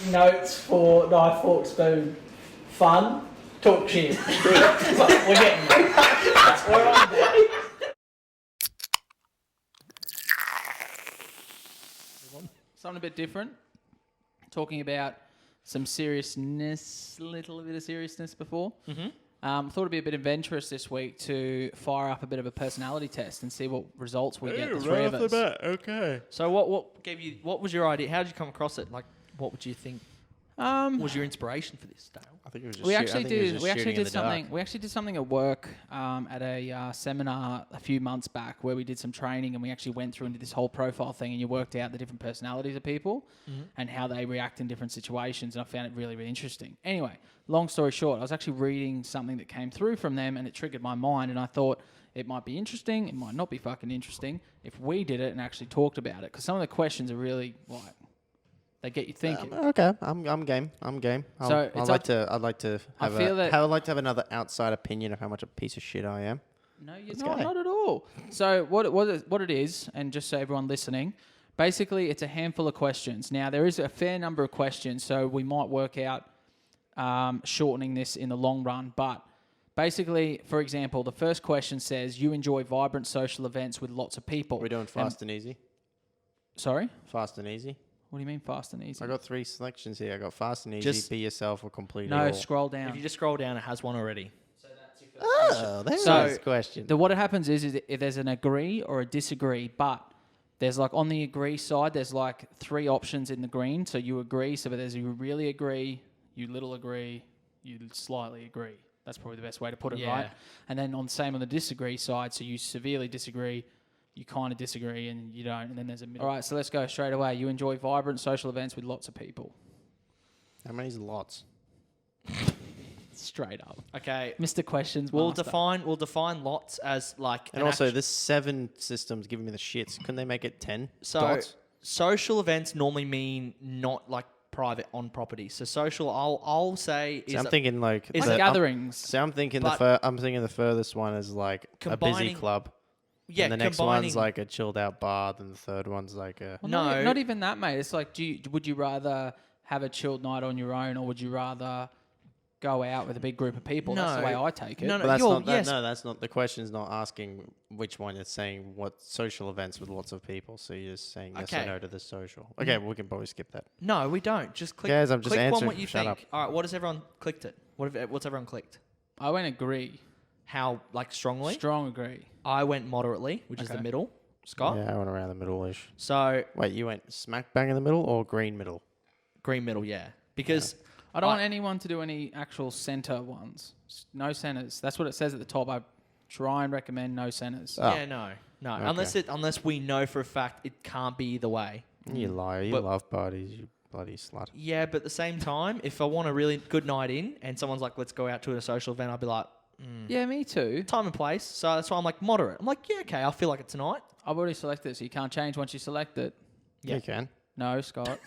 Notes for knife, fork, spoon. Fun. Talk shit. We're getting there. We're on there. Something a bit different. Talking about some seriousness, little bit of seriousness before. Mm-hmm. Thought it'd be a bit adventurous this week to fire up a bit of a personality test and see what results we get. The three of us. Okay. So what was your idea? How did you come across it? Like, what would you think was your inspiration for this, Dale? I think it was just We actually did something at work at a seminar a few months back where we did some training and we actually went through and did this whole profile thing and you worked out the different personalities of people and how they react in different situations, and I found it really, really interesting. Anyway, long story short, I was actually reading something that came through from them and it triggered my mind, and I thought it might be interesting, it might not be fucking interesting if we did it and actually talked about it, because some of the questions are really like, they get you thinking. Okay, I'm game. I'd like to have another outside opinion of how much a piece of shit I am. No, you're not at all. So what it is, and just so everyone listening, basically it's a handful of questions. Now there is a fair number of questions, so we might work out shortening this in the long run. But basically, for example, the first question says, you enjoy vibrant social events with lots of people. We're doing fast and easy. Sorry? Fast and easy. What do you mean fast and easy? I got 3 selections here. I got fast and easy, be yourself, or complete it No, all. scroll down. If you just scroll down, it has one already. So that's your first Oh, there's a nice question. What happens is if there's an agree or a disagree, but there's like on the agree side, there's like 3 options in the green. So you agree, but there's you really agree, you little agree, you slightly agree. That's probably the best way to put it, right? And then on the disagree side, so you severely disagree, you kind of disagree, and you don't, and then there's a middle. All right, so let's go straight away. You enjoy vibrant social events with lots of people. How many's lots? Straight up. Okay. Mr. Questions We'll Master. define lots as like... And also, this 7 system's giving me the shits. Couldn't they make it 10 dots? Social events normally mean not like private on property. So social, I'll say is... I'm thinking like... It's gatherings. I'm thinking the furthest one is like a busy club. Yeah, and the next one's like a chilled out bar, then the third one's like a... Well, not even that, mate. It's like, would you rather have a chilled night on your own, or would you rather go out with a big group of people? That's the way I take it. No, that's not... The question's not asking which one. It's saying what social events with lots of people. So you're just saying yes or no to the social. Okay, we can probably skip that. No, we don't. Just click, Guys, I'm just click answering. on what you Shut think. up. All right, what has everyone clicked it? What's everyone clicked? I went agree. How, like, strongly? Strong agree. I went moderately, which is the middle. Scott? Yeah, I went around the middle-ish. So... Wait, you went smack bang in the middle or green middle? Green middle, yeah. Because... I don't want anyone to do any actual centre ones. No centres. That's what it says at the top. I try and recommend no centres. Oh. Yeah, no. Okay. Unless we know for a fact it can't be either way. You liar. You love parties, you bloody slut. Yeah, but at the same time, if I want a really good night in and someone's like, let's go out to a social event, I'd be like... Yeah, me too. Time and place. So that's why I'm like moderate. I'm like, yeah, okay, I feel like it tonight. I've already selected it, so you can't change once you select it. Yeah. You can. No, Scott.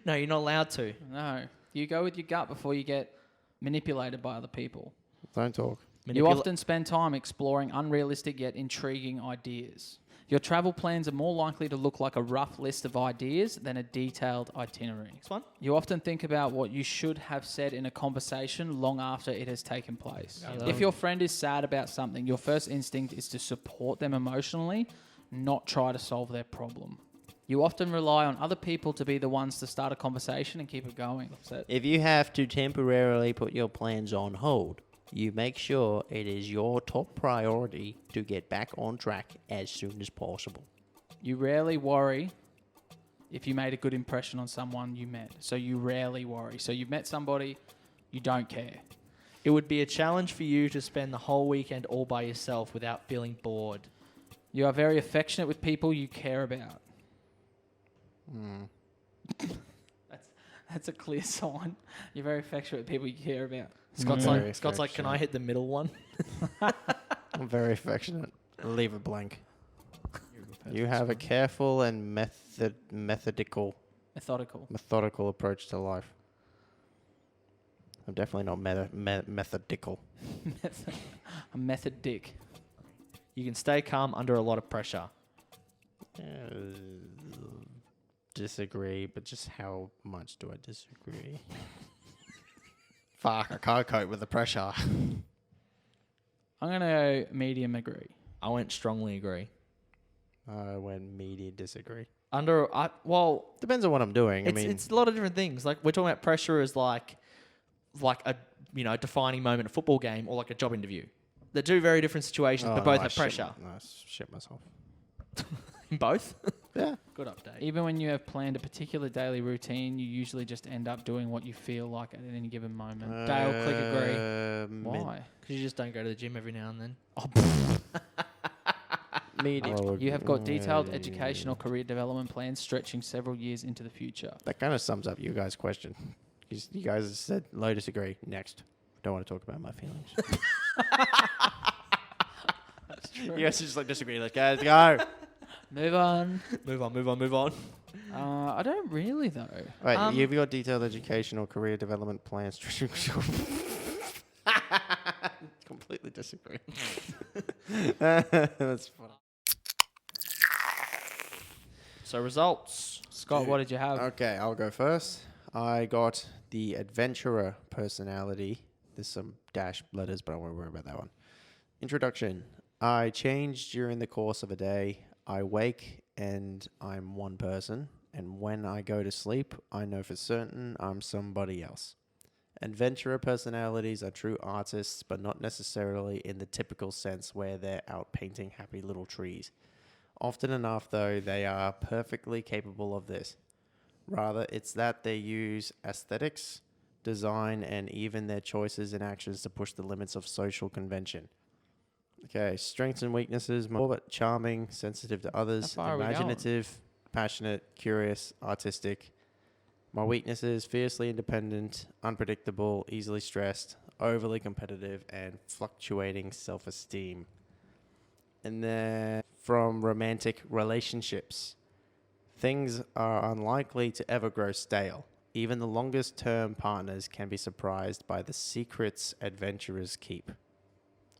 No, you're not allowed to. No. You go with your gut before you get manipulated by other people. Don't talk. You often spend time exploring unrealistic yet intriguing ideas. Your travel plans are more likely to look like a rough list of ideas than a detailed itinerary. Next one. You often think about what you should have said in a conversation long after it has taken place. If your friend is sad about something, your first instinct is to support them emotionally, not try to solve their problem. You often rely on other people to be the ones to start a conversation and keep it going. If you have to temporarily put your plans on hold, you make sure it is your top priority to get back on track as soon as possible. You rarely worry if you made a good impression on someone you met. So you rarely worry. So you've met somebody, you don't care. It would be a challenge for you to spend the whole weekend all by yourself without feeling bored. You are very affectionate with people you care about. That's a clear sign. You're very affectionate with people you care about. Scott's like, can I hit the middle one? I'm very affectionate. Leave it blank. You have a careful and methodical approach to life. I'm definitely not methodical. A method dick. You can stay calm under a lot of pressure. disagree, but just how much do I disagree? Fuck, I can't cope with the pressure. I'm going to go medium agree. I went strongly agree. I went media disagree. Depends on what I'm doing. It's a lot of different things. Like we're talking about pressure as like a defining moment, a football game, or like a job interview. They're two very different situations, but both have pressure. I shit myself. In both? Yeah. Good update. Even when you have planned a particular daily routine, you usually just end up doing what you feel like at any given moment. Dale, click agree. Why? Because you just don't go to the gym every now and then. Media. You have got detailed educational career development plans stretching several years into the future. That kind of sums up you guys' question. You guys said low disagree. Next. Don't want to talk about my feelings. That's true. You guys just like disagree. Let's go. Move on. Move on. I don't really, though. Right, you've got detailed educational career development plans. Completely disagree. That's funny. So results. Scott, what did you have? Okay, I'll go first. I got the adventurer personality. There's some dash letters, but I won't worry about that one. Introduction. I change during the course of a day. I wake and I'm one person. And when I go to sleep, I know for certain I'm somebody else. Adventurer personalities are true artists, but not necessarily in the typical sense where they're out painting happy little trees. Often enough, though, they are perfectly capable of this. Rather, it's that they use aesthetics, design, and even their choices and actions to push the limits of social convention. Okay, strengths and weaknesses. Charming, sensitive to others, imaginative, passionate, curious, artistic. My weaknesses: fiercely independent, unpredictable, easily stressed, overly competitive, and fluctuating self-esteem. And then from romantic relationships, things are unlikely to ever grow stale. Even the longest term partners can be surprised by the secrets adventurers keep.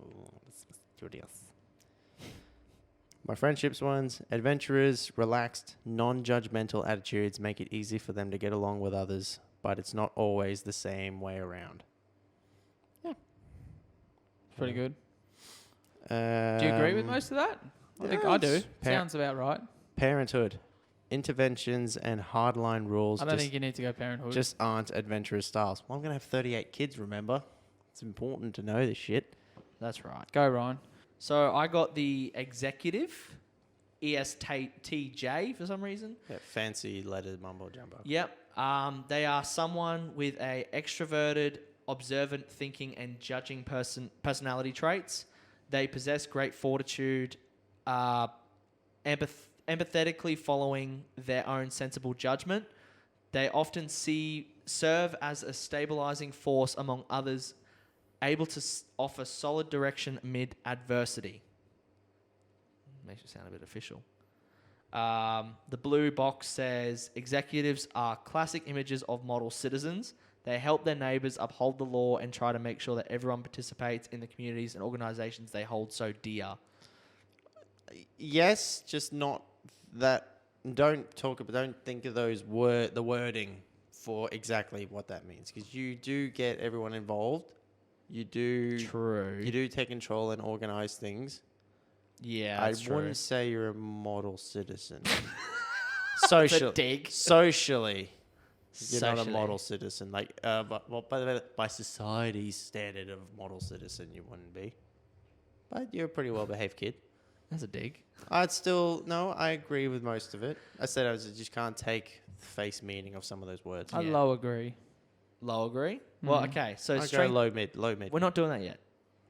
Ooh, that's mysterious. My friendships ones: adventurers, relaxed, non-judgmental attitudes make it easy for them to get along with others, but it's not always the same way around. Yeah. Pretty good. Do you agree with most of that? I think I do. Sounds about right. Parenthood. Interventions and hardline rules. I don't think you need to go parenthood. Just aren't adventurous styles. Well, I'm going to have 38 kids, remember? It's important to know this shit. That's right. Go, Ryan. So I got the executive, ESTJ for some reason. Yeah, fancy lettered mumbo jumbo. Yep. They are someone with a extroverted, observant thinking and judging personality traits. They possess great fortitude, empathetically following their own sensible judgment. They often serve as a stabilizing force among others, able to offer solid direction amid adversity. Makes it sound a bit official. The blue box says, executives are classic images of model citizens. They help their neighbours uphold the law and try to make sure that everyone participates in the communities and organisations they hold so dear. Yes, just not that. Don't think of the wording for exactly what that means, because you do get everyone involved. You do. True. You do take control and organise things. Yeah, I that's wouldn't true. say you're a model citizen. Dig. Socially, you're not a Socially. model citizen. By society's standard of model citizen, you wouldn't be. But you're a pretty well-behaved kid. That's a dig. I agree with most of it. I said I just can't take the face meaning of some of those words. I low agree. Low agree? Well, okay. So I go low mid. We're not doing that yet.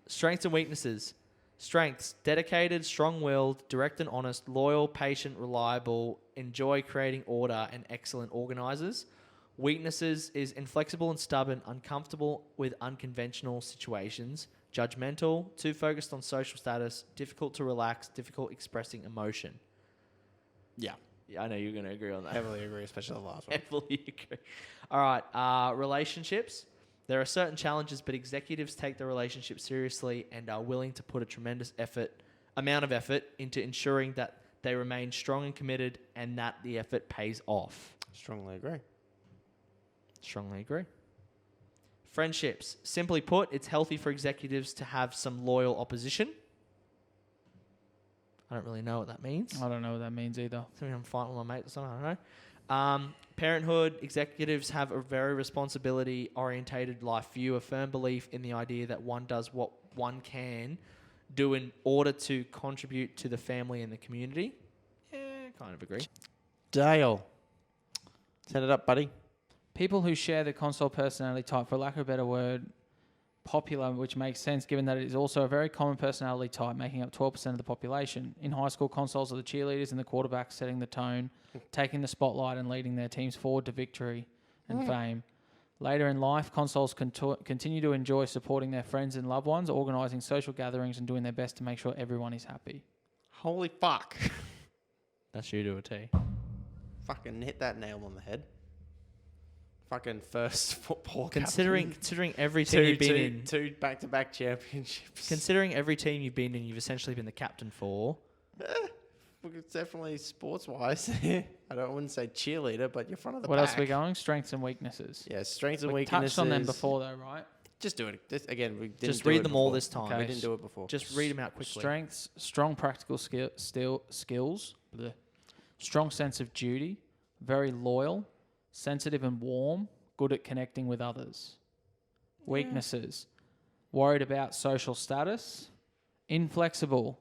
Strengths and weaknesses. Strengths: dedicated, strong-willed, direct and honest, loyal, patient, reliable, enjoy creating order, and excellent organisers. Weaknesses is inflexible and stubborn, uncomfortable with unconventional situations, judgmental, too focused on social status, difficult to relax, difficult expressing emotion. Yeah. Yeah, I know you're going to agree on that. Heavily agree, especially the last one. Heavily agree. All right, relationships. There are certain challenges, but executives take the relationship seriously and are willing to put a tremendous amount of effort into ensuring that they remain strong and committed, and that the effort pays off. Strongly agree. Strongly agree. Friendships. Simply put, it's healthy for executives to have some loyal opposition. I don't really know what that means. I don't know what that means either. I mean, I'm fighting with my mate or something. I don't know. Parenthood. Executives have a very responsibility-orientated life view, a firm belief in the idea that one does what one can do in order to contribute to the family and the community. Yeah, kind of agree. Dale. Set it up, buddy. People who share the console personality type, for lack of a better word, popular, which makes sense given that it is also a very common personality type, making up 12% of the population. In high school, consoles are the cheerleaders and the quarterbacks, setting the tone, taking the spotlight and leading their teams forward to victory and fame. Later in life, consoles continue to enjoy supporting their friends and loved ones, organising social gatherings and doing their best to make sure everyone is happy. Holy fuck. That's you to a T. Fucking hit that nail on the head. Fucking first football Considering every team you've been in, two back-to-back championships. considering every team you've been in, you've essentially been the captain for. It's definitely sports-wise. I wouldn't say cheerleader, but you're front of the What pack. else are we going? Strengths and weaknesses. Yeah, strengths and We weaknesses. touched on them before though, right? Just do it. Again, we didn't Just do read it them all before. this time. Okay. We didn't do it before. Just read them out quickly. Strengths, strong practical skills, bleh. Strong sense of duty, very loyal, sensitive and warm, good at connecting with others. Weaknesses, worried about social status, inflexible,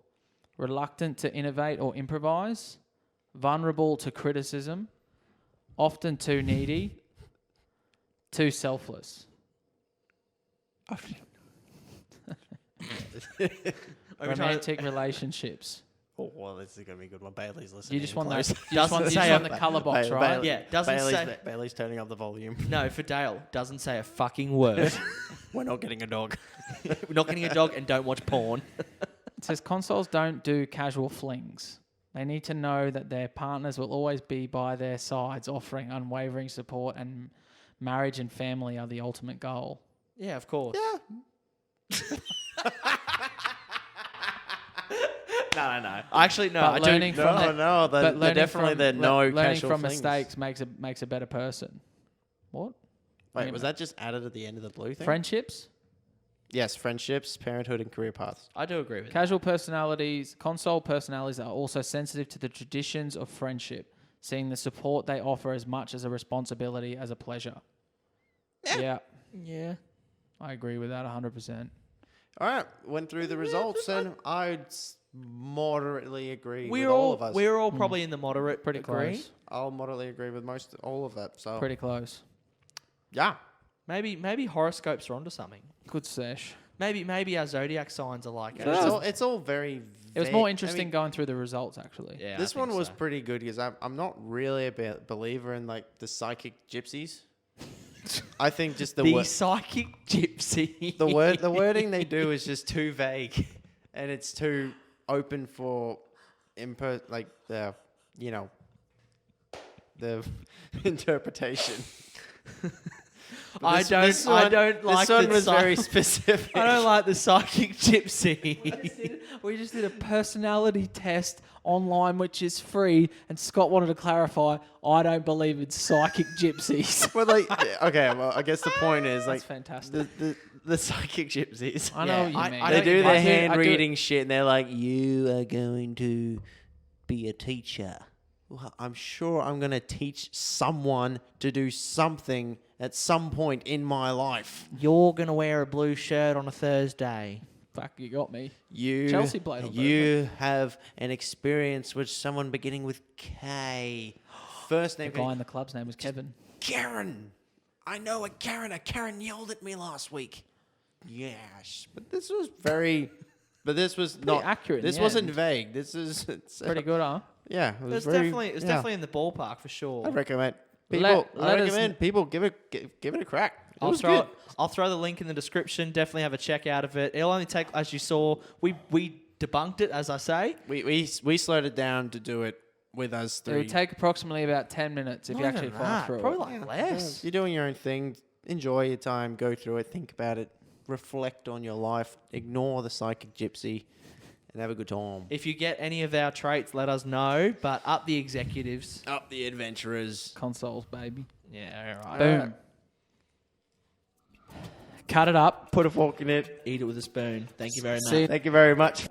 reluctant to innovate or improvise, vulnerable to criticism, often too needy, too selfless. Romantic relationships. Oh, well, this is going to be a good one. Bailey's listening. You just want close. the colour box, right? Yeah, doesn't say. Bailey's turning up the volume. No, for Dale, doesn't say a fucking word. We're not getting a dog. We're not getting a dog and don't watch porn. It says consoles don't do casual flings. They need to know that their partners will always be by their sides, offering unwavering support, and marriage and family are the ultimate goal. Yeah, of course. Yeah. No. Actually, no. But I learning do. from No, the- no. But They're definitely the no learning casual from things. mistakes makes a better person. What? Wait, was that just added at the end of the blue thing? Friendships? Yes, friendships, parenthood, and career paths. I do agree with that. Casual personalities, console personalities are also sensitive to the traditions of friendship, seeing the support they offer as much as a responsibility as a pleasure. Yeah, Yeah. I agree with that 100%. All right, went through the results, and I'd moderately agree We're with all of us. We're all probably in the moderate. Pretty agree. close. I'll moderately agree with all of that. So Pretty close. yeah, Maybe horoscopes are onto something. Good sesh. Maybe our zodiac signs are like. it's all very. It was vague. more I interesting mean, going through the results, actually. Yeah. this I one think was so. pretty good because I'm not really a believer in like the psychic gypsies. I think just the psychic gypsy. the wording they do is just too vague, and it's too open for the interpretation. I don't like This one the was very specific. I don't like the psychic gypsy. We just did a personality test online, which is free, and Scott wanted to clarify, I don't believe in psychic gypsies. Well, okay. Well, I guess the point is That's fantastic. the psychic gypsies. I know what you mean. They do their I hand do it- reading shit, and they're like, "You are going to be a teacher." Well, I'm sure I'm going to teach someone to do something at some point in my life. You're gonna wear a blue shirt on a Thursday. Fuck, you got me. Chelsea played on You have an experience with someone beginning with K. First The name. guy in the club's name was Kevin. Karen. I know a Karen. A Karen yelled at me last week. Yes, but this was very. But this was not accurate in This the wasn't end. vague. This is Pretty good, huh? Yeah, it was It's definitely yeah. definitely in the ballpark for sure. I recommend Let us people give it a crack. It I'll was throw good. I'll throw the link in the description. Definitely have a check out of it. It'll only take, as you saw, we debunked it, as I say. We slowed it down to do it with us It three. would take approximately about 10 minutes if you Not actually even follow that, through probably it. like less. You're doing your own thing. Enjoy your time. Go through it. Think about it. Reflect on your life. Ignore the psychic gypsy. and have a good time. If you get any of our traits, let us know. But up the executives. Up the adventurers. Consoles, baby. Yeah, all right. Boom. Cut it up. Put a fork in it. Eat it with a spoon. Thank you very much. See you. Thank you very much.